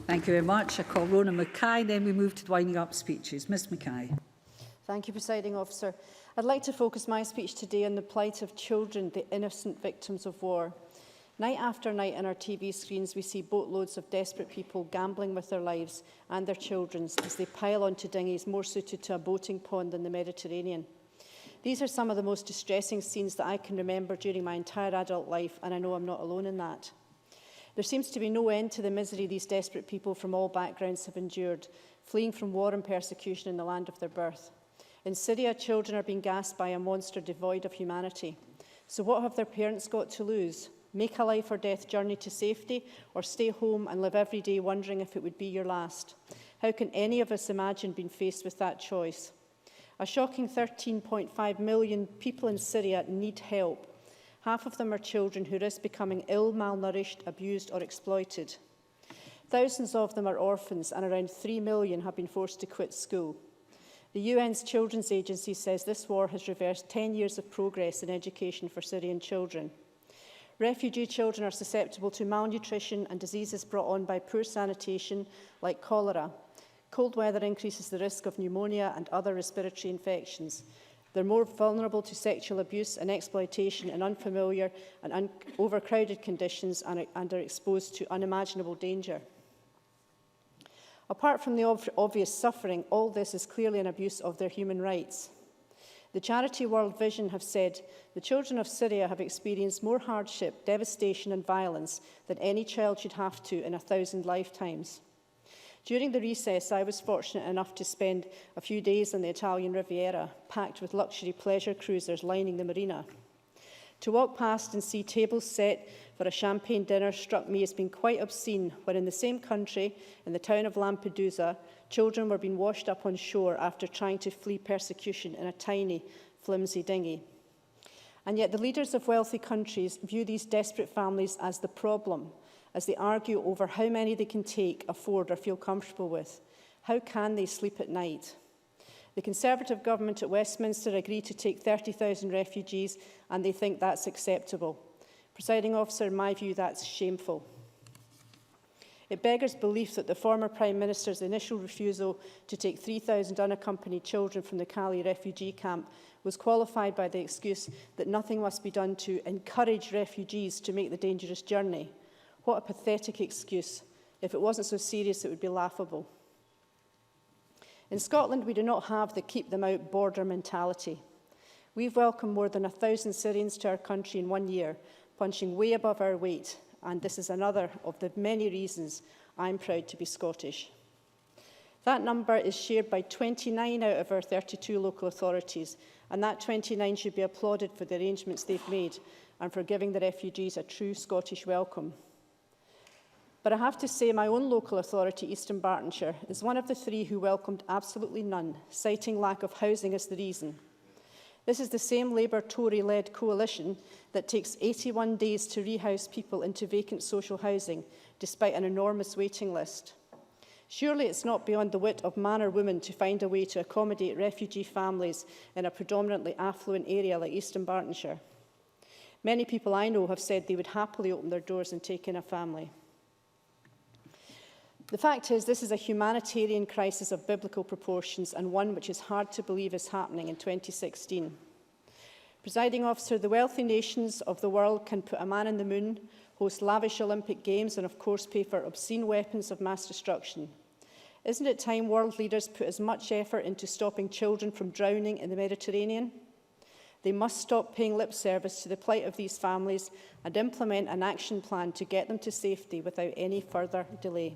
Thank you very much. I call Rona Mackay, then we move to winding up speeches. Ms Mackay. Thank you, Presiding Officer. I'd like to focus my speech today on the plight of children, the innocent victims of war. Night after night on our TV screens, we see boatloads of desperate people gambling with their lives and their children's as they pile onto dinghies more suited to a boating pond than the Mediterranean. These are some of the most distressing scenes that I can remember during my entire adult life, and I know I'm not alone in that. There seems to be no end to the misery these desperate people from all backgrounds have endured, fleeing from war and persecution in the land of their birth. In Syria, children are being gassed by a monster devoid of humanity. So what have their parents got to lose? Make a life or death journey to safety, or stay home and live every day wondering if it would be your last? How can any of us imagine being faced with that choice? A shocking 13.5 million people in Syria need help. Half of them are children who risk becoming ill, malnourished, abused or exploited. Thousands of them are orphans, and around 3 million have been forced to quit school. The UN's Children's Agency says this war has reversed 10 years of progress in education for Syrian children. Refugee children are susceptible to malnutrition and diseases brought on by poor sanitation, like cholera. Cold weather increases the risk of pneumonia and other respiratory infections. They're more vulnerable to sexual abuse and exploitation in unfamiliar and overcrowded conditions and are exposed to unimaginable danger. Apart from the obvious suffering, all this is clearly an abuse of their human rights. The charity World Vision have said the children of Syria have experienced more hardship, devastation and violence than any child should have to in 1,000 lifetimes. During the recess, I was fortunate enough to spend a few days on the Italian Riviera, packed with luxury pleasure cruisers lining the marina. To walk past and see tables set for a champagne dinner struck me as being quite obscene when in the same country, in the town of Lampedusa, children were being washed up on shore after trying to flee persecution in a tiny, flimsy dinghy. And yet the leaders of wealthy countries view these desperate families as the problem, as they argue over how many they can take, afford or feel comfortable with. How can they sleep at night? The Conservative government at Westminster agreed to take 30,000 refugees, and they think that's acceptable. Presiding Officer, in my view, that's shameful. It beggars belief that the former Prime Minister's initial refusal to take 3,000 unaccompanied children from the Calais refugee camp was qualified by the excuse that nothing must be done to encourage refugees to make the dangerous journey. What a pathetic excuse. If it wasn't so serious, it would be laughable. In Scotland, we do not have the keep them out border mentality. We've welcomed more than 1,000 Syrians to our country in 1 year, punching way above our weight, and this is another of the many reasons I'm proud to be Scottish. That number is shared by 29 out of our 32 local authorities, and that 29 should be applauded for the arrangements they've made and for giving the refugees a true Scottish welcome. But I have to say my own local authority, East Dunbartonshire, is one of the 3 who welcomed absolutely none, citing lack of housing as the reason. This is the same Labour-Tory-led coalition that takes 81 days to rehouse people into vacant social housing, despite an enormous waiting list. Surely it's not beyond the wit of man or woman to find a way to accommodate refugee families in a predominantly affluent area like East Dunbartonshire. Many people I know have said they would happily open their doors and take in a family. The fact is, this is a humanitarian crisis of biblical proportions and one which is hard to believe is happening in 2016. Presiding Officer, the wealthy nations of the world can put a man in the moon, host lavish Olympic Games and of course pay for obscene weapons of mass destruction. Isn't it time world leaders put as much effort into stopping children from drowning in the Mediterranean? They must stop paying lip service to the plight of these families and implement an action plan to get them to safety without any further delay.